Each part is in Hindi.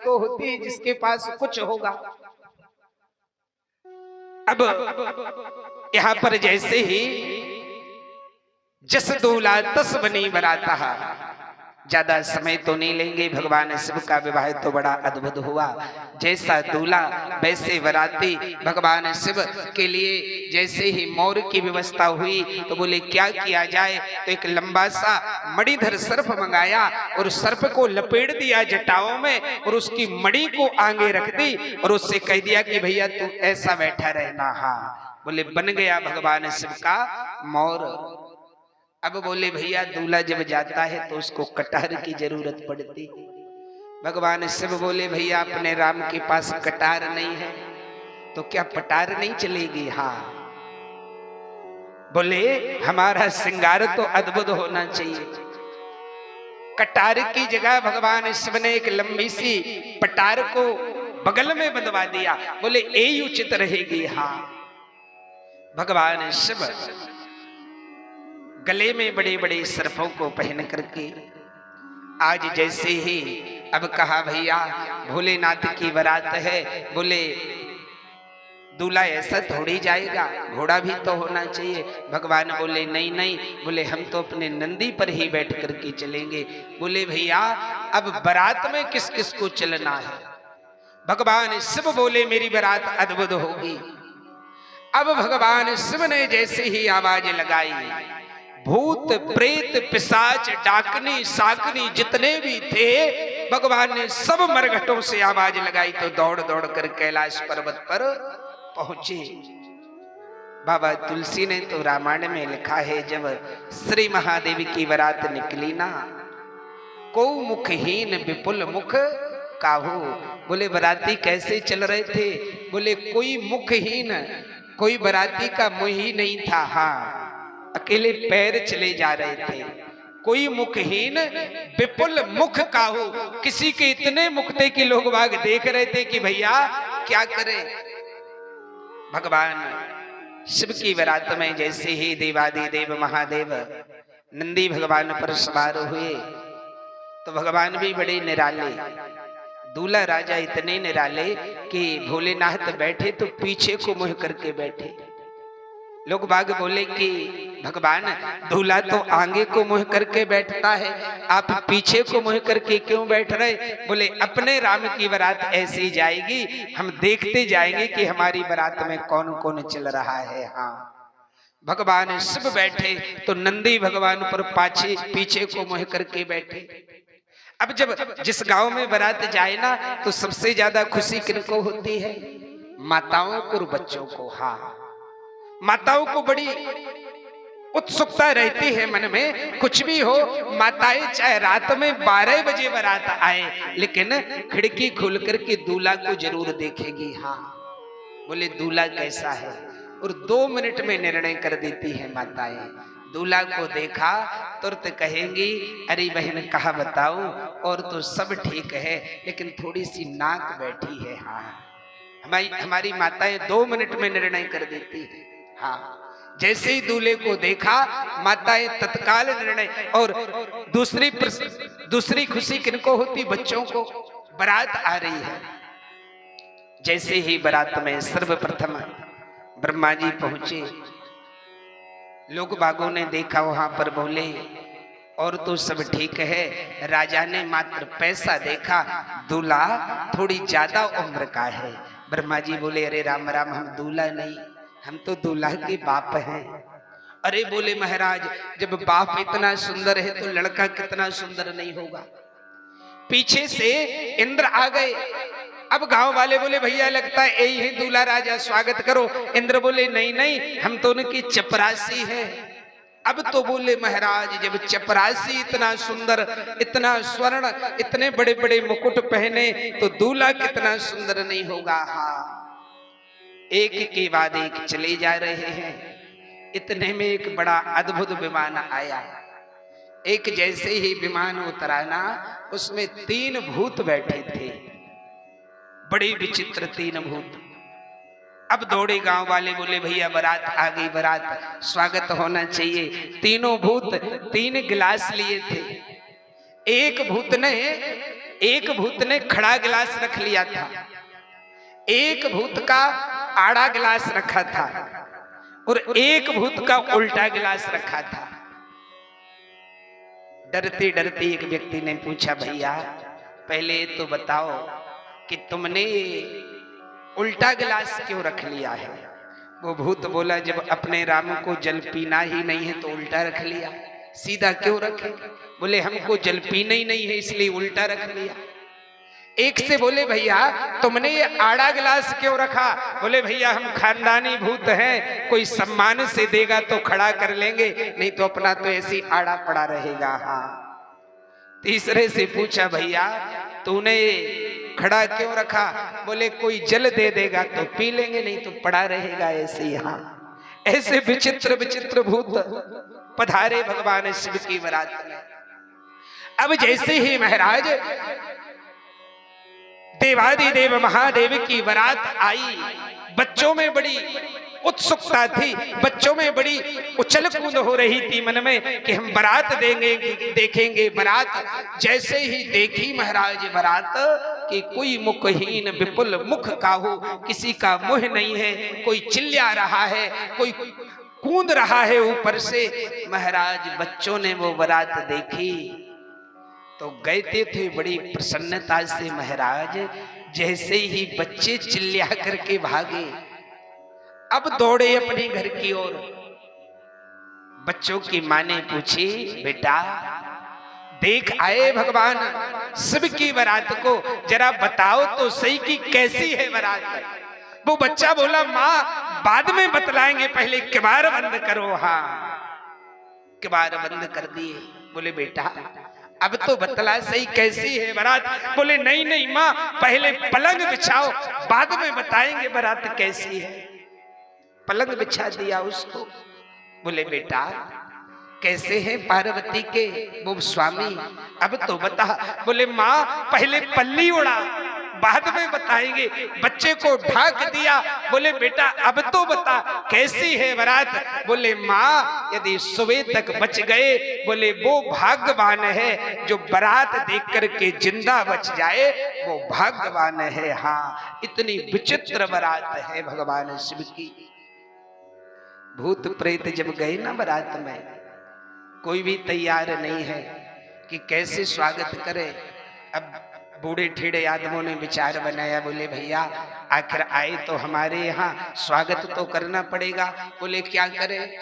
किसको होती है जिसके पास कुछ होगा। अब यहां पर जैसे ही जस दूल्हा तस बनी बराता, ज्यादा समय तो नहीं लेंगे। भगवान शिव का विवाह तो बड़ा अद्भुत हुआ। जैसा दूल्हा वैसे बराती। भगवान शिव के लिए जैसे ही मोर की व्यवस्था हुई तो बोले क्या किया जाए, तो एक लंबा सा मणिधर सर्प मंगाया और सर्प को लपेट दिया जटाओं में और उसकी मणि को आगे रख दी और उससे कह दिया कि भैया तू ऐसा बैठा रहना। हाँ, बोले बन गया भगवान शिव का मोर। अब बोले भैया दूल्हा जब जाता है तो उसको कटार की जरूरत पड़ती। भगवान शिव बोले भैया अपने राम के पास कटार नहीं है तो क्या पटार नहीं चलेगी। हाँ, बोले हमारा श्रृंगार तो अद्भुत होना चाहिए। कटार की जगह भगवान शिव ने एक लंबी सी पटार को बगल में बंधवा दिया। बोले यही उचित रहेगी। हाँ, भगवान शिव गले में बड़े बड़े सर्पों को पहन करके आज जैसे ही अब कहा भैया भोलेनाथ की बारात है। बोले दूल्हा ऐसा थोड़ी जाएगा, घोड़ा भी तो होना चाहिए। भगवान बोले नहीं नहीं, बोले हम तो अपने नंदी पर ही बैठ करके चलेंगे। बोले भैया अब बारात में किस किस को चलना है। भगवान शिव बोले मेरी बारात अद्भुत होगी। अब भगवान शिव ने जैसे ही आवाज लगाई, भूत प्रेत पिशाच डाकनी साकनी जितने भी थे भगवान ने सब मरघटों से आवाज लगाई तो दौड़ दौड़ कर कैलाश पर्वत पर पहुंचे। बाबा तुलसी ने तो रामायण में लिखा है जब श्री महादेव की बारात निकली ना, को मुखहीन विपुल मुख काहू। बोले बाराती कैसे चल रहे थे। बोले कोई मुखहीन, कोई बाराती का मुंह ही नहीं था। हाँ, अकेले पैर चले जा रहे थे। कोई मुखहीन विपुल मुख काहू, किसी के इतने मुख थे कि लोग बाग देख रहे थे कि भैया क्या करें। भगवान शिव की बारात में जैसे ही देवादिदेव महादेव नंदी भगवान पर सवार हुए तो भगवान भी बड़े निराले, दूल्हा राजा इतने निराले कि भोलेनाथ बैठे तो पीछे को मुंह करके बैठे। लोग बाग बोले कि भगवान दूल्हा तो आगे को मुंह करके बैठता है, आप पीछे को मुंह करके क्यों बैठ रहे। बोले अपने राम की बारात ऐसी जाएगी, हम देखते जाएंगे कि हमारी बारात में कौन कौन चल रहा है। हाँ, भगवान शिव बैठे तो नंदी भगवान पर पाछे पीछे को मुंह करके बैठे। अब जब जिस गांव में बारात जाए ना तो सबसे ज्यादा खुशी किनको होती है, माताओं को और बच्चों को। हाँ, माताओं को बड़ी उत्सुकता रहती है मन में, कुछ भी हो माताएं चाहे रात में 12 बजे बारात आए लेकिन खिड़की खोल करके दूल्हा को जरूर देखेगी। हाँ, बोले दूल्हा कैसा है और 2 मिनट में निर्णय कर देती है माताएं। दूल्हा को देखा तुरंत कहेंगी अरे बहन कहा बताऊं, और तो सब ठीक है लेकिन थोड़ी सी नाक बैठी है। हाँ, हमारी माताएं 2 मिनट में निर्णय कर देती है। हाँ, जैसे ही दूल्हे को देखा माताएं तत्काल निर्णय। और दूसरी खुशी किनको होती, बच्चों को। बारात आ रही है, जैसे ही बारात में सर्वप्रथम ब्रह्मा जी पहुंचे, लोग बागों ने देखा वहां पर बोले और तो सब ठीक है, राजा ने मात्र पैसा देखा, दूल्हा थोड़ी ज्यादा उम्र का है। ब्रह्मा जी बोले अरे राम राम, हम दूल्हा नहीं, हम तो दूल्हा के बाप हैं। अरे बोले महाराज जब बाप इतना सुंदर है तो लड़का कितना सुंदर नहीं होगा। पीछे से इंद्र आ गए। अब गांव वाले बोले भैया लगता है यही है दूल्हा राजा, स्वागत करो। इंद्र बोले नहीं नहीं, हम तो उनकी चपरासी है। अब तो बोले महाराज जब चपरासी इतना सुंदर, इतना स्वर्ण, इतने बड़े बड़े मुकुट पहने तो दूल्हा कितना सुंदर नहीं होगा। हाँ, एक के बाद एक चले जा रहे हैं। इतने में एक बड़ा अद्भुत विमान आया। एक जैसे ही विमान उतरा ना, उसमें 3 भूत बैठे थे, बड़े विचित्र 3 भूत। अब दौड़े गांव वाले, बोले भैया बारात आ गई, बारात स्वागत होना चाहिए। तीनों भूत 3 गिलास लिए थे। एक भूत ने एक भूत ने खड़ा गिलास रख लिया था, एक भूत का आड़ा गिलास रखा था और एक भूत का उल्टा गिलास रखा था। डरते डरते एक व्यक्ति ने पूछा, भैया पहले तो बताओ कि तुमने उल्टा गिलास क्यों रख लिया है? वो भूत बोला, जब अपने राम को जल पीना ही नहीं है तो उल्टा रख लिया, सीधा क्यों रखे? बोले हमको जल पीना ही नहीं है इसलिए उल्टा रख लिया। एक से बोले, भैया तुमने ये आड़ा गिलास क्यों रखा? बोले भैया हम खानदानी भूत हैं, कोई सम्मान से देगा तो खड़ा कर लेंगे, नहीं तो अपना तो ऐसे ही आड़ा पड़ा रहेगा। हाँ। तीसरे से पूछा, भैया तूने खड़ा क्यों रखा? बोले कोई जल दे देगा तो पी लेंगे, नहीं तो पड़ा रहेगा ऐसे ही। हाँ। ऐसे विचित्र विचित्र भूत पधारे भगवान शिव की बारात में। अब जैसे ही महाराज देवादिदेव महादेव की बारात आई, बच्चों में बड़ी उत्सुकता थी, बच्चों में बड़ी उछल कूद हो रही थी मन में कि हम बारात देखेंगे बारात। जैसे ही देखी महाराज बारात कि कोई मुखहीन विपुल मुख का हो, किसी का मुंह नहीं है, कोई चिल्ला रहा है, कोई कूद रहा है ऊपर से। महाराज बच्चों ने वो बारात देखी तो गए थे बड़ी प्रसन्नता से। महाराज जैसे ही बच्चे चिल्ला करके भागे, अब दौड़े अपने घर की ओर। बच्चों की माँ ने पूछी, बेटा देख आए भगवान शिव की बारात को, जरा बताओ तो सही कि कैसी है बारात? वो बच्चा बोला, माँ बाद में बतलाएंगे, पहले किबार बंद करो। हाँ, किबार बंद कर दिए। बोले बेटा अब तो बतला सही कैसी है बारात? बोले नहीं नहीं माँ, पहले पलंग बिछाओ, बाद में बताएंगे बारात कैसी है। पलंग बिछा दिया उसको। बोले बेटा कैसे हैं पार्वती के वो स्वामी, अब तो बता। बोले माँ पहले पल्ली उड़ा, बाद में बताएंगे। बच्चे को ढाक दिया। बोले बेटा अब तो बता कैसी है बारात? बोले माँ यदि सुबह तक बच गए, बोले वो भाग्यवान है, जो बारात देख करके जिंदा बच जाए वो भाग्यवान है। हाँ, इतनी विचित्र बारात है भगवान शिव की। भूत प्रेत जब गए ना बारात में, कोई भी तैयार नहीं है कि कैसे स्वागत करे। अब बूढ़े ठेड़े आदमों ने विचार बनाया, बोले भैया आखिर आए तो हमारे यहाँ, स्वागत तो करना पड़ेगा। बोले क्या करें?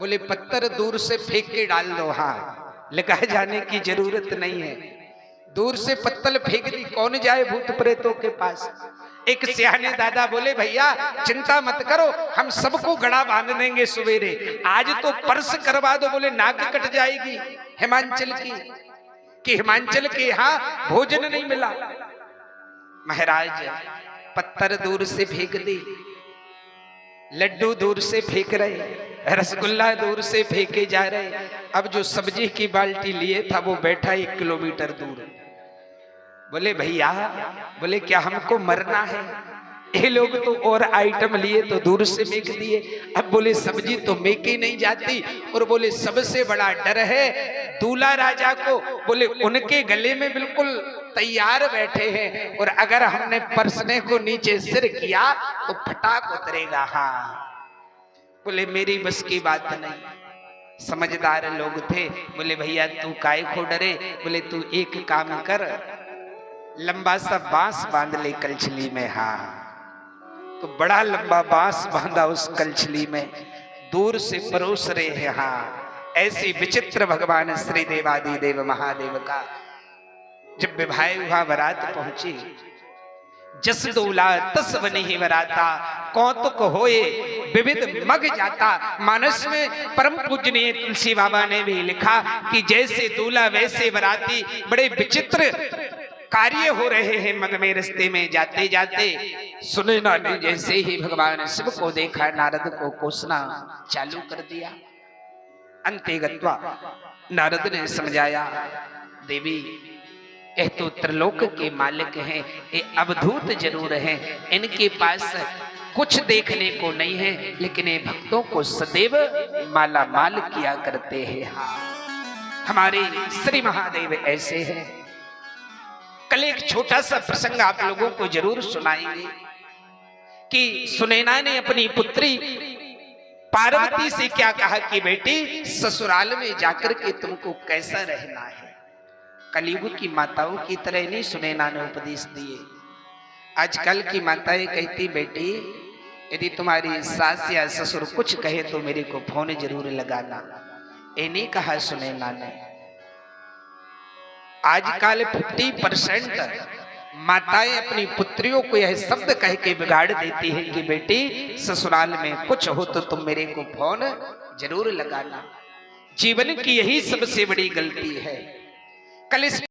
बोले पत्थर दूर से फेंक के डाल दो। हाँ, लगाए जाने की जरूरत नहीं है। दूर से पत्थर फेंक दी, कौन जाए भूत प्रेतों के पास। एक सियाने दादा बोले भैया चिंता मत करो, हम सबको गड़ा बांध देंगे सवेरे, आज तो पर्स करवा दो। बोले नाक कट जाएगी हिमाचल की, कि हिमाचल के यहाँ भोजन नहीं मिला। महाराज पत्थर दूर से फेंक दी, लड्डू दूर से फेंक रहे, रसगुल्ला दूर से फेंके जा रहे। अब जो सब्जी की बाल्टी लिए था वो बैठा 1 किलोमीटर दूर। बोले भैया, बोले क्या हमको मरना है? ये लोग तो और आइटम लिए तो दूर से फेंक दिए। अब बोले सब्जी तो मेके नहीं जाती। और बोले सबसे बड़ा डर है दूल्हा राजा को, बोले उनके गले में बिल्कुल तैयार बैठे हैं, और अगर हमने परसने को नीचे सिर किया तो फटाक उतरेगा। हाँ, बोले मेरी बस की बात नहीं। समझदार लोग थे। बोले भैया तू काहे को डरे? बोले तू एक काम कर, लंबा सा बांस बांध ले कलछली में। हाँ, तो बड़ा लंबा बांस बांधा उस कलछली में, दूर से परोस रहे हैं। हाँ, ऐसी विचित्र भगवान श्री देवादिदेव महादेव का जब विवाह हुआ, बारात पहुंची। जस दूल्हा तस बनी बराता, कौतुक होए विविध मग जाता। मानस में परम पूजनीय तुलसी बाबा ने भी लिखा कि जैसे दूल्हा वैसे बराती। बड़े विचित्र कार्य हो रहे हैं मग में, रास्ते में जाते जाते सुने ना ने जैसे ही भगवान शिव को देखा, नारद को कोसना चालू कर दिया। अंते गत्वा नारद ने समझाया, देवी यह तो त्रिलोक के मालिक हैं, ये अवधूत जरूर हैं, इनके पास कुछ देखने को नहीं है, लेकिन ये भक्तों को सदैव माला माल किया करते हैं। हाँ, हमारे श्री महादेव ऐसे हैं। कल एक छोटा सा प्रसंग आप लोगों को जरूर सुनाएंगे कि सुनैना ने अपनी पुत्री पार्वती से क्या कहा कि बेटी ससुराल में जाकर के तुमको कैसा रहना है। कलयुग की माताओं की तरह नहीं सुनैना ने उपदेश दिए। आजकल की माताएं कहती बेटी यदि तुम्हारी सास या ससुर कुछ कहे तो मेरे को फोन जरूर लगाना। ये नहीं कहा सुनैना ने। आजकल 50% माताएं अपनी पुत्रियों को यह शब्द कह के बिगाड़ देती है कि बेटी ससुराल में कुछ हो तो तुम मेरे को फोन जरूर लगाना। जीवन की यही सबसे बड़ी गलती है। कल इस